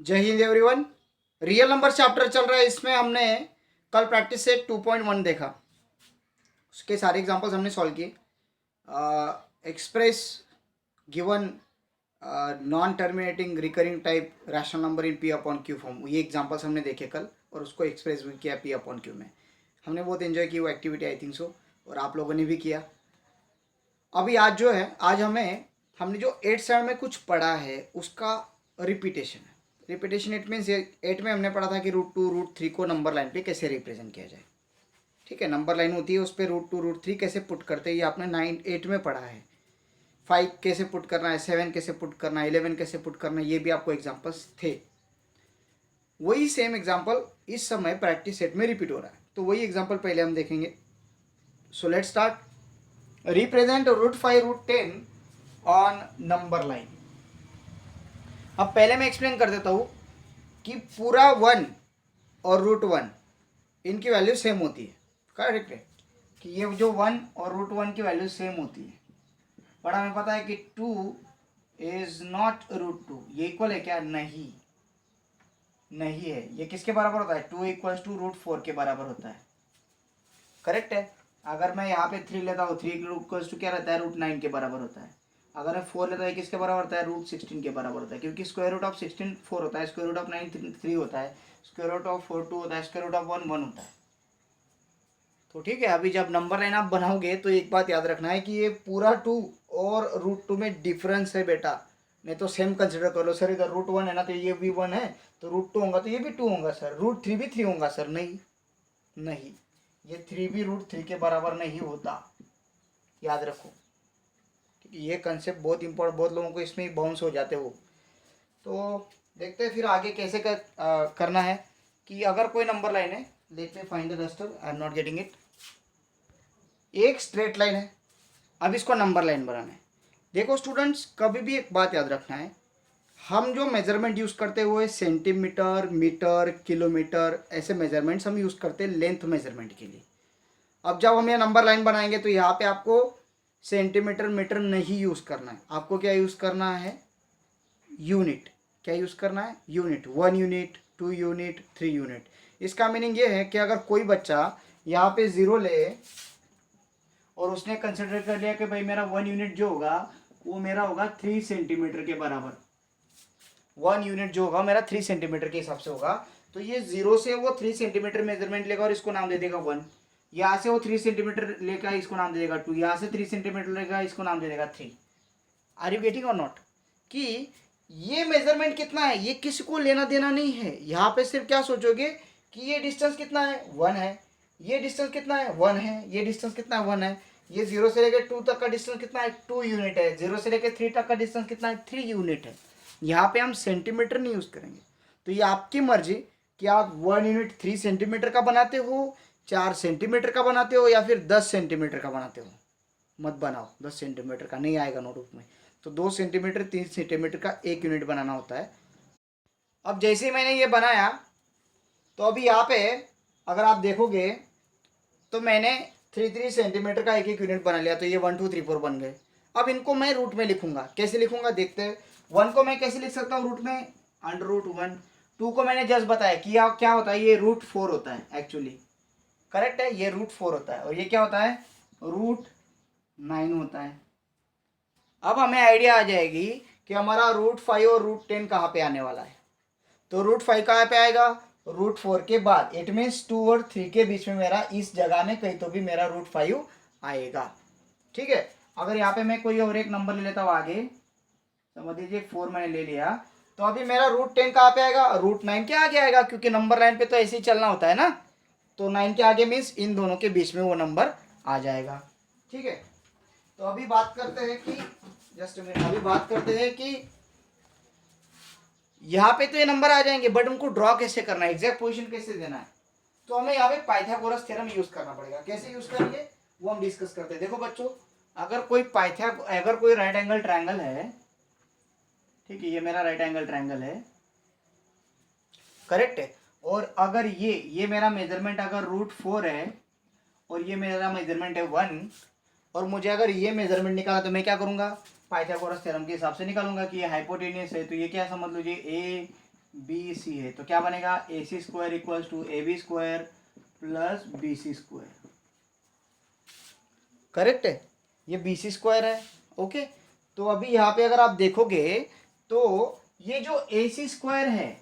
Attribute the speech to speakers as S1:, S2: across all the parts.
S1: जय Hind everyone. Real number chapter चल रहा है, इसमें हमने कल प्रैक्टिस सेट 2.1 देखा, उसके सारे एग्जांपल्स हमने सॉल्व किए। Express given non terminating recurring type rational number in P upon Q form, ये एग्जांपल्स हमने देखे कल और उसको एक्सप्रेस भी किया पी अपॉन क्यू में। हमने बहुत एंजॉय की वो एक्टिविटी, आई थिंक सो, और आप लोगों ने भी किया। अभी आज जो है, आज हमने जो 8 सेवन में कुछ पढ़ा है उसका रिपीटेशन है। रिपीटेशन इट मीन्स 8 में हमने पढ़ा था कि √2 √3 को नंबर लाइन पे कैसे रिप्रेजेंट किया जाए। ठीक है, नंबर लाइन होती है, उस पर √2 √3 कैसे पुट करते हैं ये आपने 8 में पढ़ा है। 5 कैसे पुट करना है, 7 कैसे पुट करना है, 11 कैसे पुट करना है, ये भी आपको एग्जाम्पल्स थे। वही सेम एग्जाम्पल इस समय प्रैक्टिस सेट में रिपीट हो रहा है, तो वही एग्जाम्पल पहले हम देखेंगे। So let's start. Represent √5 √10 on number line. अब पहले मैं एक्सप्लेन कर देता हूँ कि पूरा 1 और √1 इनकी वैल्यू सेम होती है। करेक्ट है कि ये जो 1 और √1 की वैल्यू सेम होती है, बट हमें पता है कि 2 इज नॉट √2। ये इक्वल है क्या? नहीं, नहीं है। ये किसके बराबर होता है? 2 इक्वल्स टू √4 के बराबर होता है। करेक्ट है। अगर मैं यहाँ पे 3 लेता हूँ, 3 इक्वल्स टू क्या रहता है? √9 के बराबर होता है। अगर मैं 4 लेता है, किसके बराबर होता है? √16 के बराबर होता है, क्योंकि स्क्वायर रूट ऑफ 16 4 होता है, स्क्वायर रूट ऑफ 9 3 होता है, स्क्वायर रूट ऑफ 4 2 होता है, स्क्वायर रूट ऑफ 1 1 होता है। तो ठीक है, अभी जब नंबर लाइन आप बनाओगे तो एक बात याद रखना है कि ये पूरा 2 और √2 में डिफरेंस है बेटा। नहीं तो सेम कंसिडर कर लो, सर इधर √1 है ना, तो ये भी 1 है, तो √2 होगा तो ये भी 2 होगा सर, √3 भी 3 होगा सर। नहीं नहीं, ये 3 भी √3 के बराबर नहीं होता, याद रखो। ये कंसेप्ट बहुत इंपॉर्टेंट, बहुत लोगों को इसमें बाउंस हो जाते हो। तो देखते हैं फिर आगे कैसे करना है। कि अगर कोई नंबर लाइन है, let me find the duster, I am not getting it. एक स्ट्रेट लाइन है, अब इसको नंबर लाइन बनाना है। देखो स्टूडेंट्स, कभी भी एक बात याद रखना है, हम जो मेजरमेंट यूज़ करते हुए सेंटीमीटर मीटर किलोमीटर ऐसे मेजरमेंट्स हम यूज़ करते हैं लेंथ मेजरमेंट के लिए। अब जब हम ये नंबर लाइन बनाएंगे तो यहाँ पे आपको सेंटीमीटर मीटर नहीं यूज़ करना है, आपको क्या यूज़ करना है? यूनिट। क्या यूज़ करना है? यूनिट। 1 unit, 2 unit, 3 unit. इसका मीनिंग ये है कि अगर कोई बच्चा यहाँ पे 0 ले और उसने कंसिडर कर लिया कि भाई मेरा 1 यूनिट जो होगा वो मेरा होगा 3 सेंटीमीटर के बराबर। 1 यूनिट जो होगा मेरा 3 सेंटीमीटर के हिसाब से होगा, तो ये 0 से वो 3 सेंटीमीटर मेजरमेंट लेगा और इसको नाम दे देगा 1। यहाँ से वो 3 सेंटीमीटर लेगा, इसको नाम दे देगा 2। यहाँ से 3 सेंटीमीटर लेगा, इसको नाम दे देगा 3। आर यू गेटिंग और नॉट? कि ये मेजरमेंट कितना है ये किसी को लेना देना नहीं है। यहाँ पे सिर्फ क्या सोचोगे कि ये डिस्टेंस कितना है? 1 है। ये डिस्टेंस कितना है? 1 है। ये डिस्टेंस कितना है? 1 है। ये 0 से लेकर 2 तक का डिस्टेंस कितना है? 2 यूनिट है। 0 से लेकर 3 तक का डिस्टेंस कितना है? 3 यूनिट है। यहाँ पे हम सेंटीमीटर नहीं यूज़ करेंगे। तो ये आपकी मर्जी कि आप 1 यूनिट 3 सेंटीमीटर का बनाते हो, 4 सेंटीमीटर का बनाते हो, या फिर 10 सेंटीमीटर का बनाते हो। मत बनाओ 10 सेंटीमीटर का, नहीं आएगा नोटबुक में। तो 2 सेंटीमीटर 3 सेंटीमीटर का 1 यूनिट बनाना होता है। अब जैसे ही मैंने ये बनाया, तो अभी यहाँ पे अगर आप देखोगे तो मैंने 3 सेंटीमीटर का 1 यूनिट बना लिया, तो ये 1 2 3 4 बन गए। अब इनको मैं रूट में लिखूंगा, कैसे लिखूंगा देखते हैं। 1 को मैं कैसे लिख सकता हूँ रूट में? √1। 2 को मैंने जस्ट बताया कि क्या होता है, ये √4 होता है एक्चुअली। करेक्ट है, ये √4 होता है, और ये क्या होता है? √9 होता है। अब हमें आइडिया आ जाएगी कि हमारा √5 और √10 कहाँ पे आने वाला है। तो √5 कहाँ पे आएगा? √4 के बाद। इट मीन्स 2 और 3 के बीच में मेरा इस जगह में कहीं तो भी मेरा √5 आएगा। ठीक है। अगर यहाँ पे मैं कोई और एक नंबर ले लेता हूँ आगे, समझ लीजिए 4 मैंने ले लिया, तो अभी मेरा √10 कहाँ पे आएगा? √9 के आगे आएगा, क्योंकि नंबर लाइन पे तो ऐसे ही चलना होता है ना। तो 9 के आगे मीन्स इन दोनों के बीच में वो नंबर आ जाएगा। ठीक है। तो अभी बात करते हैं कि जस्ट मिनट, अभी बात करते हैं कि यहाँ पे तो ये नंबर आ जाएंगे, बट उनको ड्रॉ कैसे करना है, एग्जैक्ट पोजीशन कैसे देना है। तो हमें यहाँ पे पाइथागोरस थ्योरम यूज करना पड़ेगा। कैसे यूज करेंगे वो हम डिस्कस करते हैं। देखो बच्चों, अगर कोई राइट एंगल ट्रायंगल है, ठीक है, ये मेरा राइट एंगल ट्रायंगल है, करेक्ट है, और अगर ये मेरा मेजरमेंट अगर √4 है और ये मेरा मेजरमेंट है 1, और मुझे अगर ये मेजरमेंट निकाला तो मैं क्या करूंगा? पाइथागोरस थ्योरम के हिसाब से निकालूंगा कि ये हाइपोटेनियस है, तो ये क्या समझ लीजिए, ए बी सी है, तो क्या बनेगा A C square equals to A B square plus B C square. Correct है, ये बी सी स्क्वायर है। ओके, तो अभी यहाँ पे अगर आप देखोगे तो ये जो ए सी स्क्वायर है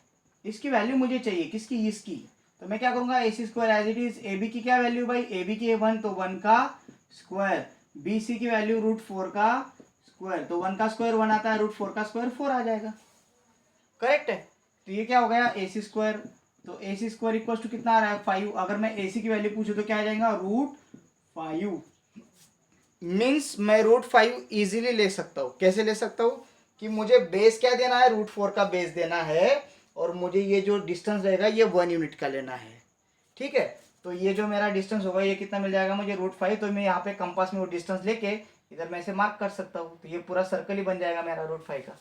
S1: इसकी वैल्यू मुझे चाहिए, किसकी, इसकी। तो मैं क्या करूंगा, A C square as it is, A B की क्या वैल्यू भाई, ए बी की है 1, तो 1 का स्क्वायर, बी सी की वैल्यू √4 का स्क्वायर, तो 1 का स्क्वायर 1 आता है, √4 का स्क्वायर 4 आ जाएगा। करेक्ट है, तो ये क्या हो गया ए सी स्क्वायर, तो ए सी स्क्वायर इक्वल टू कितना आ रहा है 5। अगर मैं ए सी की वैल्यू पूछूं तो क्या आ जाएगा √5। मीन्स मैं √5 इजीली ले सकता हूँ। कैसे ले सकता हूँ कि मुझे बेस क्या देना है, √4 का बेस देना है, और मुझे ये जो डिस्टेंस रहेगा ये 1 यूनिट का लेना है। ठीक है, तो ये जो मेरा डिस्टेंस होगा ये कितना मिल जाएगा मुझे √5, तो मैं यहाँ पे कंपास में वो डिस्टेंस लेके इधर मैं इसे मार्क कर सकता हूँ, तो ये पूरा सर्कल ही बन जाएगा मेरा √5 का।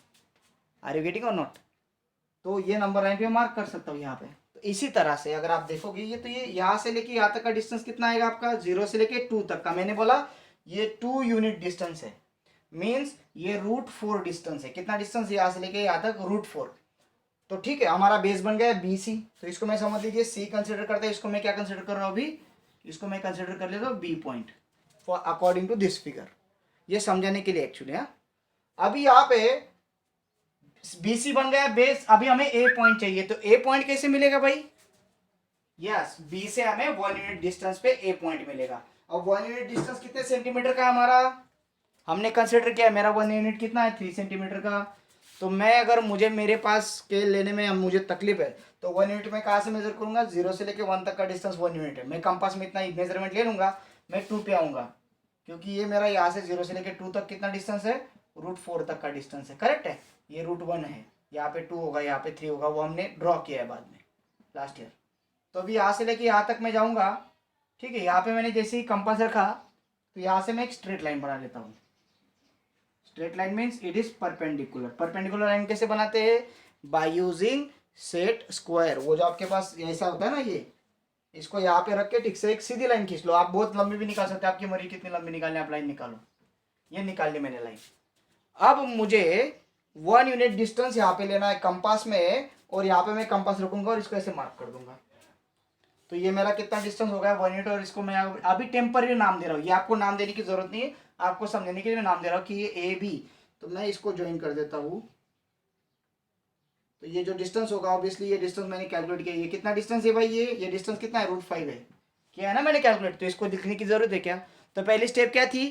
S1: आर यू गेटिंग और नॉट। तो ये नंबर लाइन पे मार्क कर सकता हूँ यहाँ पे। तो इसी तरह से अगर आप देखोगे ये, तो ये यहाँ से लेके यहाँ तक का डिस्टेंस कितना आएगा आपका, 0 से लेके 2 तक का। मैंने बोला ये 2 यूनिट डिस्टेंस है, मीन्स ये √4 डिस्टेंस है। कितना डिस्टेंस, यहाँ से लेके यहाँ तक √4। तो ठीक है, हमारा बेस बन गया है बी सी, तो इसको मैं समझ लीजिए सी कंसिडर करते हैं। इसको मैं क्या कंसिडर कर रहा हूँ अभी, इसको मैं कंसिडर कर लेता हूँ B point for according to this figure, ये समझाने के लिए एक्चुअली। हाँ, अभी यहाँ पे बी सी बन गया बेस, अभी हमें ए पॉइंट चाहिए, तो ए पॉइंट कैसे मिलेगा भाई, यस, बी से हमें 1 यूनिट डिस्टेंस पे ए पॉइंट मिलेगा। अब 1 यूनिट डिस्टेंस कितने सेंटीमीटर का है हमारा, हमने कंसिडर किया, मेरा 1 यूनिट कितना है 3 सेंटीमीटर का। तो मैं अगर मुझे मेरे पास स्केल लेने में मुझे तकलीफ है, तो 1 यूनिट में कहाँ से मेजर करूंगा, 0 से लेके 1 तक का डिस्टेंस 1 यूनिट है। मैं कंपास में इतना ही मेजरमेंट ले लूंगा, मैं 2 पे आऊंगा, क्योंकि ये मेरा यहाँ से 0 से लेके 2 तक कितना डिस्टेंस है, √4 तक का डिस्टेंस है। करेक्ट है, ये √1 है, यहाँ पे 2 होगा, यहाँ पे 3 होगा, वो हमने ड्रॉ किया है बाद में लास्ट ईयर। तो अभी यहाँ से लेके यहाँ तक मैं जाऊँगा। ठीक है, यहाँ पे मैंने जैसे ही कंपास रखा, तो यहाँ से मैं एक स्ट्रेट लाइन बना लेता हूँ। Straight line means it is perpendicular. Perpendicular line कैसे बनाते हैं, बाय यूजिंग सेट स्क्वायर। वो जो आपके पास ऐसा होता है ना, ये इसको यहाँ पे रख के ठीक से एक सीधी लाइन खींच लो। आप बहुत लंबी भी निकाल सकते हो, आपकी मर्जी कितनी लंबी निकालनी, आप लाइन निकालो। ये निकाल ली मैंने लाइन। अब मुझे 1 यूनिट डिस्टेंस यहाँ पे लेना है कंपास में, और यहाँ पे मैं कंपास रखूंगा और इसको ऐसे मार्क कर दूंगा। तो ये मेरा कितना डिस्टेंस हो गया 1 यूनिट, और इसको मैं अभी टेम्पररी नाम दे रहा हूँ। ये आपको नाम देने की जरूरत नहीं है, आपको समझने के लिए मैं नाम दे रहा हूँ कि ये ए बी। तो मैं इसको ज्वाइन कर देता हूँ। तो ये जो डिस्टेंस होगा, ऑब्वियसली ये डिस्टेंस मैंने कैलकुलेट किया। ये कितना डिस्टेंस है भाई, ये डिस्टेंस कितना है, √5 है, किया है ना मैंने कैलकुलेट। तो इसको लिखने की जरूरत है क्या, तो पहली स्टेप क्या थी,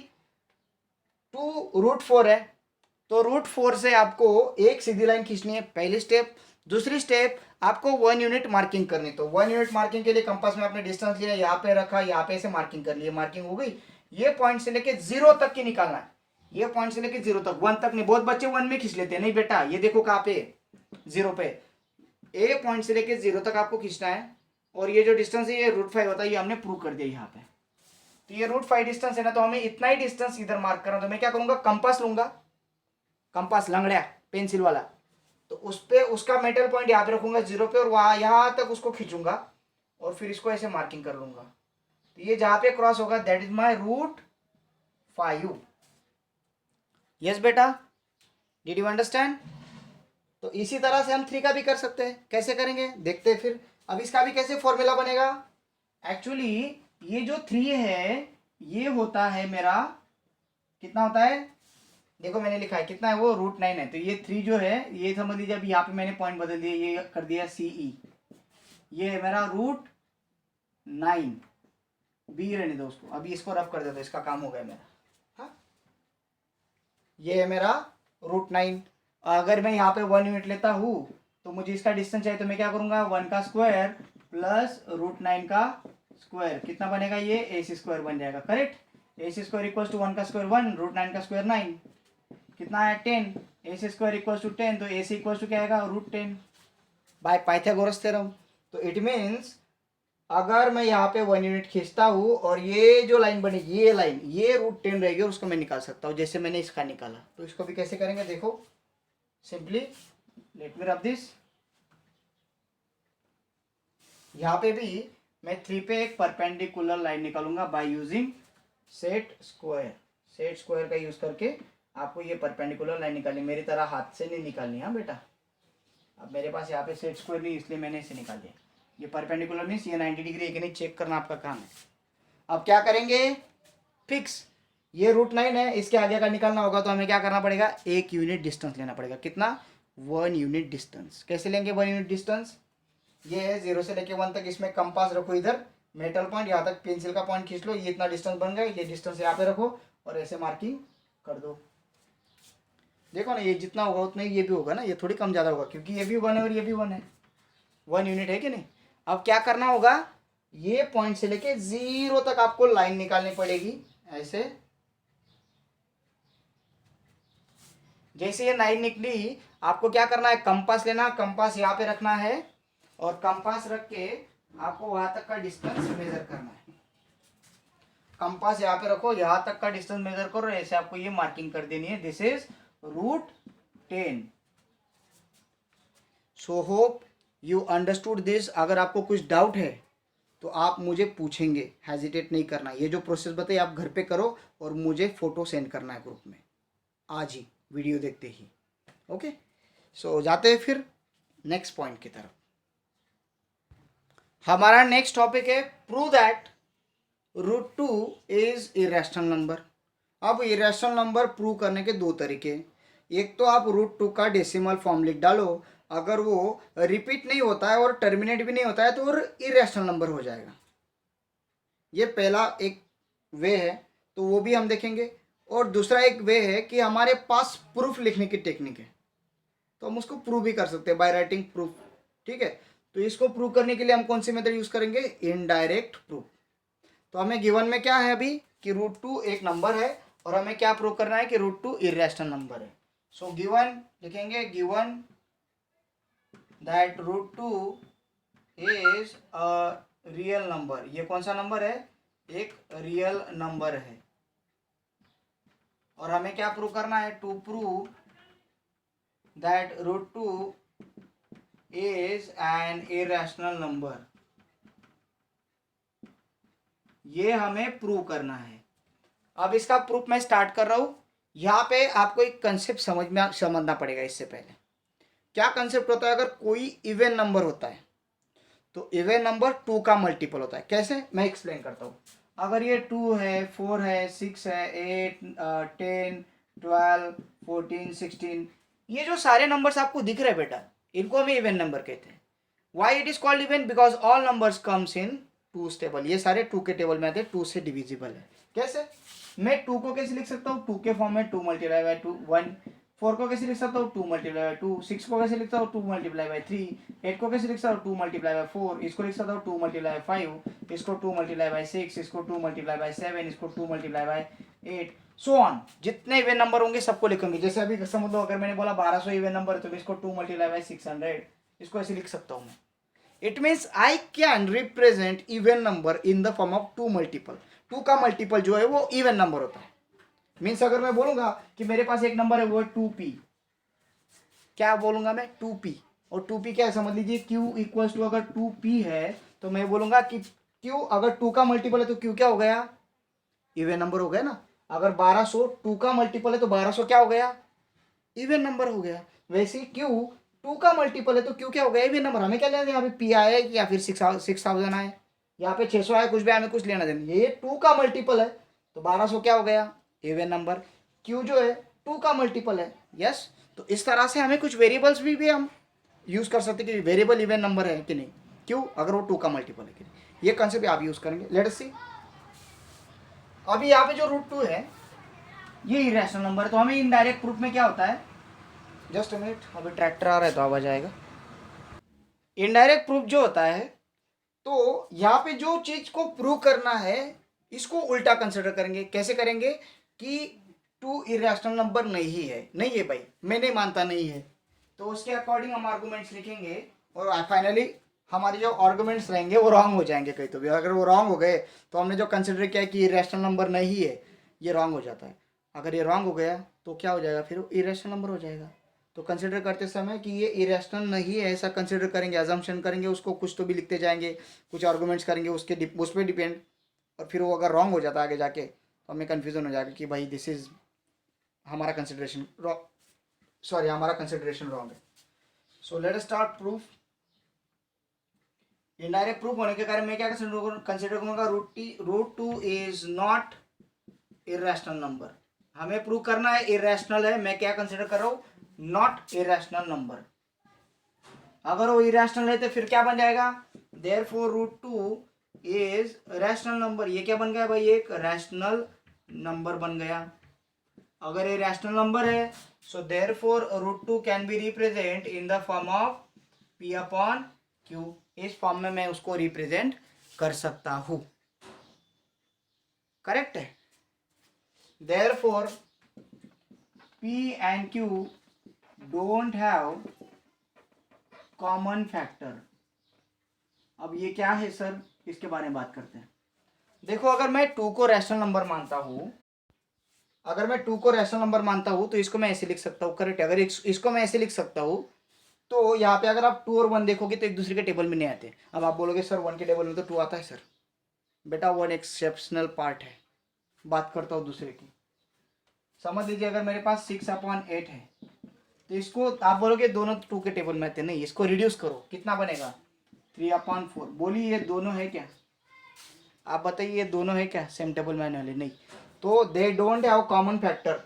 S1: 2 √4 है, तो √4 से आपको एक सीधी लाइन खींचनी है, पहली स्टेप। दूसरी स्टेप, आपको 1 यूनिट मार्किंग करनी। तो 1 यूनिट मार्किंग के लिए कंपास में आपने डिस्टेंस लिया, यहाँ पे रखा, यहाँ पे से मार्किंग कर ली, मार्किंग हो गई। ये पॉइंट से लेके 0 तक की निकालना है, ये पॉइंट से लेके 0 तक, 1 तक नहीं। बहुत बच्चे 1 में खींच लेते हैं, नहीं बेटा, ये देखो कहाँ पे 0 पे, ए पॉइंट से लेके 0 तक आपको खींचना है। और ये जो डिस्टेंस है ये √5 होता है, ये हमने प्रूव कर दिया यहाँ पे। तो ये √5 डिस्टेंस है ना, तो हमें इतना ही डिस्टेंस इधर मार्क करना। तो मैं क्या करूंगा, कंपास लूंगा, कंपास लंगड़ा पेंसिल वाला, तो उस पे उसका मेटल पॉइंट यहाँ पे रखूंगा 0 पे, और वहां यहाँ तक उसको खींचूंगा, और फिर इसको ऐसे मार्किंग कर लूंगा। तो ये जहां पे क्रॉस होगा दैट इज माई √5। यस बेटा, डिड यू अंडरस्टैंड। तो इसी तरह से हम 3 का भी कर सकते हैं। कैसे करेंगे देखते हैं फिर। अब इसका भी कैसे फॉर्मूला बनेगा, एक्चुअली ये जो 3 है ये होता है मेरा, कितना होता है, देखो मैंने लिखा है कितना है, वो √9 है। तो ये 3 जो है, ये समझ लीजिए अभी यहाँ पे मैंने पॉइंट बदल दिया, ये कर दिया CE, ये है मेरा √9। बी रहने दो उसको, अभी इसको रफ कर दे दो, इसका काम हो गया मेरा। हाँ, ये है मेरा √9। अगर मैं यहाँ पे 1 यूनिट लेता हूँ, तो मुझे इसका डिस्टेंस चाहिए, तो मैं क्या करूँगा, 1 का स्क्वायर प्लस √9 का स्क्वायर, कितना बनेगा, ये AC स्क्वायर बन जाएगा। Correct, AC square equal to 1 का स्क्वायर 1, √9 का स्क्वायर 9, कितना है 10, AC स्क्वायर इक्वल टू 10, तो AC इक्वल टू क्या आएगा, √10 बाय पाइथागोरस थ्योरम। तो इट मीन्स अगर मैं यहाँ पे 1 यूनिट खींचता हूँ, और ये जो लाइन बनेगी, ये लाइन, ये √10 रहेगी, और उसको मैं निकाल सकता हूँ जैसे मैंने इसका निकाला। तो इसको भी कैसे करेंगे देखो, simply let me rub this. यहाँ पे भी मैं 3 पे एक परपेंडिकुलर लाइन निकालूंगा by using set square. Set square का यूज करके आपको ये परपेंडिकुलर लाइन निकालनी, मेरी तरह हाथ से नहीं निकालनी। हाँ बेटा, अब मेरे पास यहाँ पे सेट स्क्वायर नहीं, इसलिए मैंने इसे निकाल दिया। ये परपेंडिकुलर मीन्स ये 90 डिग्री है कि नहीं चेक करना आपका काम है। अब क्या करेंगे, फिक्स ये √9 है, इसके आगे का निकालना होगा तो हमें क्या करना पड़ेगा, 1 यूनिट डिस्टेंस लेना पड़ेगा। कितना, 1 यूनिट डिस्टेंस। कैसे लेंगे 1 यूनिट डिस्टेंस, ये है 0 से लेके 1 तक, इसमें कंपास रखो, इधर मेटल पॉइंट यहाँ तक पेंसिल का पॉइंट खींच लो, ये इतना डिस्टेंस बन गया, ये डिस्टेंस यहाँ पे रखो और ऐसे मार्किंग कर दो। देखो ना ये जितना होगा उतना ही ये भी होगा ना, ये थोड़ी कम ज़्यादा होगा क्योंकि ये भी 1 है और ये भी 1 है, 1 यूनिट है कि नहीं। अब क्या करना होगा, ये पॉइंट से लेके 0 तक आपको लाइन निकालनी पड़ेगी ऐसे। जैसे ये लाइन निकली, आपको क्या करना है, कंपास लेना, कंपास यहाँ पे रखना है और कंपास रख के आपको वहां तक का डिस्टेंस मेजर करना है। कंपास यहाँ पे रखो, यहाँ तक का डिस्टेंस मेजर करो, ऐसे आपको ये मार्किंग कर देनी है, this is √10। So hope you understood this. अगर आपको कुछ डाउट है तो आप मुझे पूछेंगे, हेजिटेट नहीं करना। ये जो प्रोसेस बताइए आप घर पे करो और मुझे फोटो सेंड करना है ग्रुप में आज ही, वीडियो देखते ही। ओके, सो जाते हैं फिर नेक्स्ट पॉइंट की तरफ। हमारा नेक्स्ट टॉपिक है prove that √2 is irrational number. अब इरेशनल नंबर प्रूव करने के दो तरीके, एक तो आप √2 का डेसिमल फॉर्म लिख डालो, अगर वो रिपीट नहीं होता है और टर्मिनेट भी नहीं होता है तो इरेशनल नंबर हो जाएगा। ये पहला एक वे है, तो वो भी हम देखेंगे। और दूसरा एक वे है कि हमारे पास प्रूफ लिखने की टेक्निक है, तो हम उसको प्रूव भी कर सकते हैं बाय राइटिंग प्रूफ। ठीक है, तो इसको प्रूव करने के लिए हम कौन सी मेथड यूज करेंगे, इनडायरेक्ट प्रूफ। तो हमें गिवन में क्या है अभी कि √2 एक नंबर है और हमें क्या प्रूव करना है कि √2 इरेशनल नंबर है। सो गिवन लिखेंगे, given that √2 is a real number. ये कौन सा नंबर है, एक रियल नंबर है। और हमें क्या प्रूव करना है, to prove that √2 is an irrational number. ये हमें प्रूव करना है। अब इसका प्रूफ मैं स्टार्ट कर रहा हूं। यहाँ पे आपको एक कंसेप्ट समझना पड़ेगा। इससे पहले क्या कंसेप्ट होता है, अगर कोई इवन नंबर होता है तो इवन नंबर 2 का मल्टीपल होता है। कैसे, मैं एक्सप्लेन करता हूँ। अगर ये 2 है, 4 है, 6 है, 8, 10, 12, 14, 16, ये जो सारे नंबर्स आपको दिख रहे हैं बेटा, इनको हम इवन नंबर कहते हैं। Why it is called even, because all numbers comes in 2's table. ये सारे 2 के टेबल में आते हैं, 2 से डिविजिबल है। कैसे, मैं 2 को कैसे लिख सकता हूँ, 2 के फॉर्म में 2 मल्टीप्लाई बाय 2 1। 4 को कैसे लिख सकता हूँ, 2 मल्टीप्लाई बाय 2। 6 को कैसे लिखता हूँ, 2 मल्टीप्लाई बाय 3। 8 को कैसे लिख सकता हूँ, 2 मल्टीप्लाई बाय 4। इसको लिख सकता हूँ 2 मल्टीप्लाई बाय 5। इसको 2 मल्टीप्लाई बाय 6। इसको 2 मल्टीप्लाई बाय 7। इसको 2 मल्टीप्लाई बाय 8, सो ऑन। जितने इवन नंबर होंगे सबको लिखेंगे। जैसे अभी समझ लो, अगर मैंने बोला 1200 इवन नंबर है तो मैं इसको 2 मल्टीप्लाई बाय 600, इसको ऐसे लिख सकता हूँ मैं। It means I can represent even number in the form of 2 multiple. 2 का मल्टीपल जो है वो इवन नंबर होता है। मीन्स अगर मैं बोलूंगा कि मेरे पास एक नंबर है वो है 2p, क्या बोलूंगा मैं, 2p। और 2p क्या है समझ लीजिए, q इक्वल्स टू, अगर 2p है तो मैं बोलूंगा कि q अगर 2 का मल्टीपल है तो q क्या हो गया, इवन नंबर हो गया ना। अगर 1200 2 का मल्टीपल है तो 1200 क्या हो गया, इवन नंबर हो गया। वैसे q 2 का मल्टीपल है तो q क्या हो गया, इवन नंबर। हमें क्या लेना, यहाँ पे p आया है या फिर 6000 आए, यहाँ पे 600 आया, कुछ भी हमें कुछ लेना देना। ये 2 का मल्टीपल है तो 1200 क्या हो गया, इवन नंबर। q जो है 2 का मल्टीपल है, यस। तो इस तरह से हमें कुछ वेरिएबल्स भी हम यूज कर सकते हैं कि वेरिएबल इवन नंबर है कि नहीं, क्यों, अगर वो 2 का मल्टीपल है कि नहीं। ये कंसेप्ट आप यूज करेंगे। लेट अस सी, अभी यहाँ पे जो √2 है ये इरेशनल नंबर है, तो हमें इनडायरेक्ट प्रूफ में क्या होता है, जस्ट अ मिनट, अभी ट्रैक्टर आ रहा है तो आवाज आएगा। इनडायरेक्ट प्रूफ जो होता है, तो यहाँ पे जो चीज को प्रूव करना है इसको उल्टा कंसिडर करेंगे। कैसे करेंगे कि 2 इरेशनल नंबर नहीं है, नहीं है भाई, मैं नहीं मानता नहीं है, तो उसके अकॉर्डिंग हम आर्गूमेंट्स लिखेंगे और फाइनली हमारे जो आर्गूमेंट्स रहेंगे वो रॉन्ग हो जाएंगे कहीं तो भी। अगर वो रॉन्ग हो गए तो हमने जो कंसिडर किया कि इरेशनल नंबर नहीं है, ये रॉन्ग हो जाता है। अगर ये रॉन्ग हो गया तो क्या हो जाएगा, फिर इरेशनल नंबर हो जाएगा। तो कंसिडर करते समय कि ये इरेशनल नहीं है ऐसा कंसिडर करेंगे, अजम्पशन करेंगे, उसको कुछ तो भी लिखते जाएंगे, कुछ आर्गूमेंट्स करेंगे उसके उस पर डिपेंड। और फिर वो अगर रॉन्ग हो जाता है आगे जाके तो हमें कन्फ्यूजन हो जाएगा कि भाई दिस इज हमारा कंसिडरेशन हमारा कंसिडरेशन रॉन्ग है। So let us start proof. Indirect proof होने के कारण मैं क्या कंसिडर करूंगा, root two is not irrational number. हमें प्रूव करना है इरेशनल है, मैं क्या कंसिडर कर रहा हूं, नॉट इरेशनल नंबर। अगर वो इरेशनल है तो फिर क्या बन जाएगा, therefore root two is rational number. ये क्या बन गया भाई, एक रैशनल नंबर बन गया। अगर ये रैशनल नंबर है so therefore root two can be represent in the form of p upon q. इस फॉर्म में मैं उसको रिप्रेजेंट कर सकता हूं। करेक्ट है। Therefore p and q don't have common factor. अब ये क्या है सर, इसके बारे में बात करते हैं। देखो अगर मैं टू को रैशनल नंबर मानता हूं, अगर मैं टू को रैशनल नंबर मानता हूं तो इसको मैं ऐसे लिख सकता हूं। करेक्ट है। अगर इसको मैं ऐसे लिख सकता हूं तो यहाँ पे अगर आप टू और वन देखोगे तो एक दूसरे के टेबल में नहीं आते। अब आप बोलोगे सर वन के टेबल में तो टू आता है। सर बेटा वन एक्सेप्शनल पार्ट है, बात करता हूँ दूसरे की। समझ लीजिए अगर मेरे पास 6/8 है तो इसको आप बोलोगे दोनों टू के टेबल में आते, नहीं, इसको रिड्यूस करो, कितना बनेगा 3/4। बोलिए ये दोनों है क्या, आप बताइए ये दोनों है क्या सेम टेबल में आने वाले, नहीं। तो they don't have common factor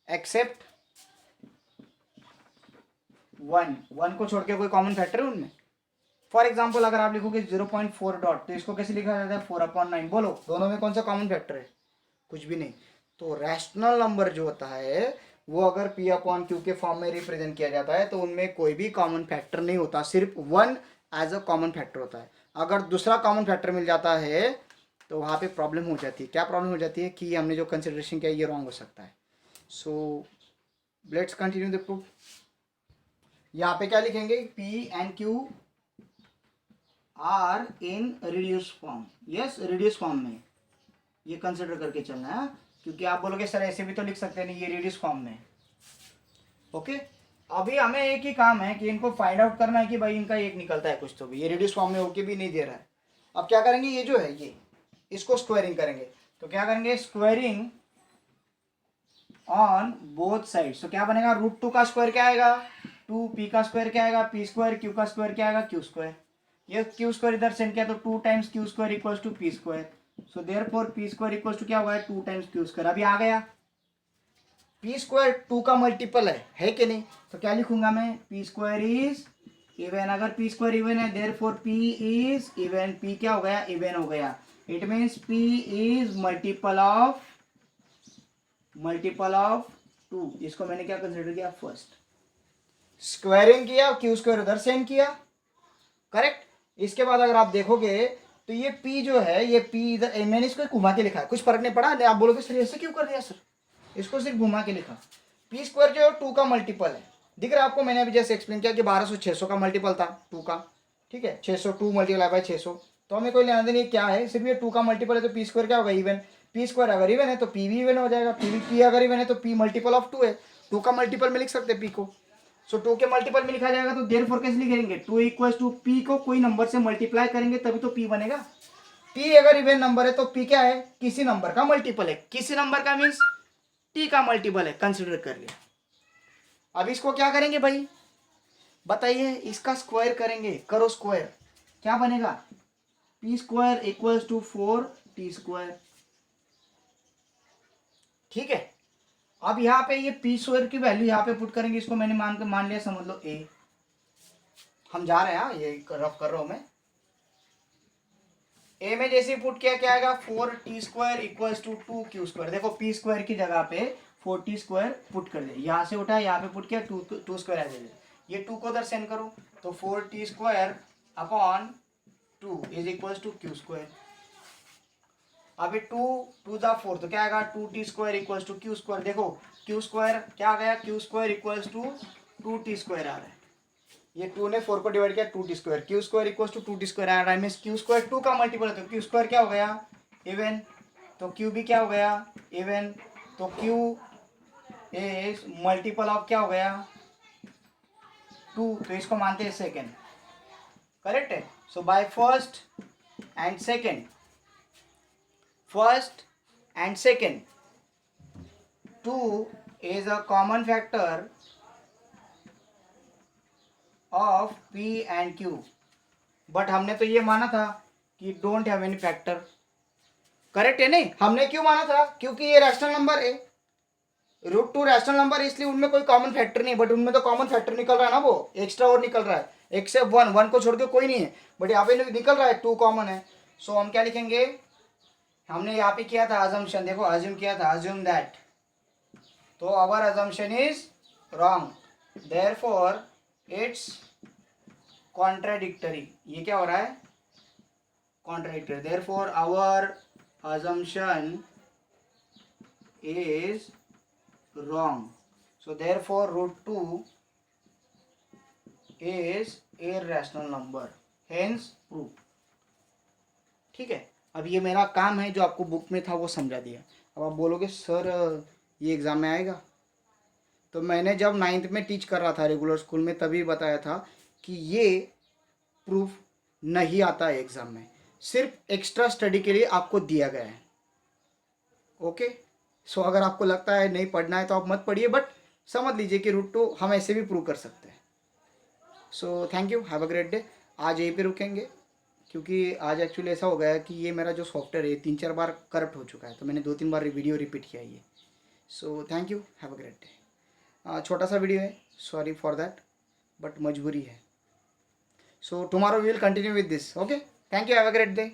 S1: except one को छोड़ के कोई कॉमन फैक्टर है उनमें। फॉर एग्जाम्पल अगर आप लिखोगे 0.4 डॉट तो इसको कैसे लिखा जाता है 4/9। बोलो दोनों में कौन सा कॉमन फैक्टर है, कुछ भी नहीं। तो रैशनल नंबर जो होता है वो अगर पी अपॉन क्यू के फॉर्म में रिप्रेजेंट किया जाता है तो उनमें कोई भी कॉमन फैक्टर नहीं होता, सिर्फ one as a common factor होता है। अगर दूसरा कॉमन फैक्टर मिल जाता है तो वहाँ पे प्रॉब्लम हो जाती है। क्या प्रॉब्लम हो जाती है कि हमने जो कंसिडरेशन किया ये रॉन्ग हो सकता है। So let's continue the proof. यहाँ पे क्या लिखेंगे, p and q are in reduce form. Yes, reduce form में ये कंसिडर करके चलना है, क्योंकि आप बोलोगे सर ऐसे भी तो लिख सकते हैं, नहीं, ये रिड्यूस फॉर्म में। ओके, अभी हमें एक ही काम है कि इनको फाइंड आउट करना है कि भाई इनका एक निकलता है कुछ तो भी। ये रिड्यूस फॉर्म में होके भी नहीं दे रहा है। अब क्या करेंगे, ये जो है ये इसको स्क्वायरिंग करेंगे। तो क्या करेंगे, स्क्वायरिंग ऑन बोथ साइड। तो क्या बनेगा, रूट टू का स्क्वायर क्या आएगा 2, पी का स्क्वायर क्या आएगा पी स्क्वायर, क्यू का स्क्वायर क्या आएगा क्यू स्क्वायर। ये क्यू स्क्वायर इधर सेंड किया तो 2 times q square equals to p square. So therefore p square equals to क्या होगा 2 टाइम्स क्यू स्क्वायर। अभी आ गया, पी स्क्वायर 2 का मल्टीपल है कि नहीं। तो क्या लिखूंगा मैं, पी स्क्वायर इज इवन। अगर पी स्क्वायर इवन है therefore P is even. P क्या हो गया, इवन हो गया। It means P is multiple of 2। इसको मैंने क्या कंसिडर किया, फर्स्ट स्क्वायरिंग किया, क्यू स्क्वायर उधर सेंड किया। करेक्ट। इसके बाद अगर आप देखोगे तो ये p जो है, ये p इधर मैंने इसको घुमा के लिखा है, कुछ फर्क नहीं पड़ा। नहीं आप बोलोगे सर ऐसे क्यों कर दिया सर, इसको सिर्फ घुमा के लिखा। पी स्क्वायर जो है 2 का मल्टीपल है, दिख रहा है आपको। मैंने अभी जैसे एक्सप्लेन किया कि 1200 600 का मल्टीपल था 2 का, ठीक है। 600 2 मल्टीप्लाई बाय 600, तो हमें कोई लेना देना क्या है, सिर्फ ये 2 का मल्टीपल है। तो पी स्क्वायर क्या होगा, इवन। पी स्क्वायर अगर इवन है तो पी भी इवन हो जाएगा। पी अगर इवन है तो पी मल्टीपल ऑफ 2 है। 2 का मल्टीपल में लिख सकते हैं पी को। सो 2 के मल्टीपल में लिखा जाएगा तो देयरफॉर कैसे लिखेंगे, 2 इक्वल्स टू पी को कोई नंबर से मल्टीप्लाई करेंगे तभी तो पी बनेगा। पी अगर इवन नंबर है तो पी क्या है, किसी नंबर का मल्टीपल है। किसी नंबर का मीन्स टी का मल्टीपल है, कंसिडर कर लिया। अब इसको क्या करेंगे भाई बताइए, इसका स्क्वायर करेंगे, करो स्क्वायर, क्या बनेगा, p square equals to 4t square. ठीक है। अब यहाँ पे ये पी स्क्वायर की वैल्यू यहाँ पे पुट करेंगे, इसको मैंने मान लिया, समझ लो ए। हम जा रहे हैं, ये रफ कर रहा हूं मैं। ए में जैसे पुट किया क्या आएगा, 4t square equals to 2q square. देखो पी स्क्वायर की जगह पे 4t स्क्वायर पुट कर दे, यहाँ से उठा यहाँ पे पुट किया 2 स्क्वायर आ जाएगा। ये 2 को उधर सेंड करो तो 4t square upon 2 is equals to q square. अभी 2 जा 4 तो क्या आएगा 2t square equals to q square. देखो q स्क्वायर क्या आ गया, q square equals to 2t square आ रहा है। ये 2 ने 4 को डिवाइड किया 2t square, q square equals to 2t square आ रहा है। मींस q स्क्वायर 2 का मल्टीपल है तो q स्क्वायर क्या हो गया, इवन। तो q भी क्या हो गया, इवन। तो q इज मल्टीपल ऑफ क्या हो गया 2, तो इसको मानते हैं सेकेंड। करेक्ट है। So by first and second, first and second, 2 is a common factor of P and Q, but हमने तो ये माना था कि don't have any factor, correct है नहीं? हमने क्यों माना था? क्योंकि ये रैशनल नंबर है, रूट टू रैशनल नंबर, इसलिए उनमें कोई कॉमन फैक्टर नहीं है, बट उनमें तो कॉमन फैक्टर निकल रहा है ना, वो एक्स्ट्रा और निकल रहा है, एक्सेप्ट वन, वन को छोड़ के कोई नहीं है, बट यहाँ पे निकल रहा है, टू कॉमन है। सो हम क्या लिखेंगे? हमने यहाँ पे किया था अजम्पशन, देखो अज्यूम किया था, अज्यूम दैट, तो our assumption is wrong, therefore it's contradictory. ये क्या हो रहा है? Contradictory, therefore our assumption is wrong, so therefore root 2 is irrational number, hence proof। ठीक है, अब ये मेरा काम है जो आपको बुक में था वो समझा दिया। अब आप बोलोगे सर ये एग्ज़ाम में आएगा, तो मैंने जब 9th में टीच कर रहा था रेगुलर स्कूल में तभी बताया था कि ये प्रूफ नहीं आता है एग्ज़ाम में, सिर्फ एक्स्ट्रा स्टडी के लिए आपको दिया गया है। ओके, सो अगर आपको लगता है नहीं पढ़ना है तो आप मत पढ़िए, बट समझ लीजिए कि रूट टू हम ऐसे भी प्रूव कर सकते हैं। So thank you, have a great day. आज यहीं पे रुकेंगे क्योंकि आज एक्चुअली ऐसा हो गया है कि ये मेरा जो सॉफ्टवेयर है 3-4 बार करप्ट हो चुका है, तो मैंने 2-3 बार वीडियो रिपीट किया ये। So thank you, have a great day. छोटा सा वीडियो है, सॉरी फॉर दैट, बट मजबूरी है। So tomorrow we will continue with this. Okay, thank you, have a great day.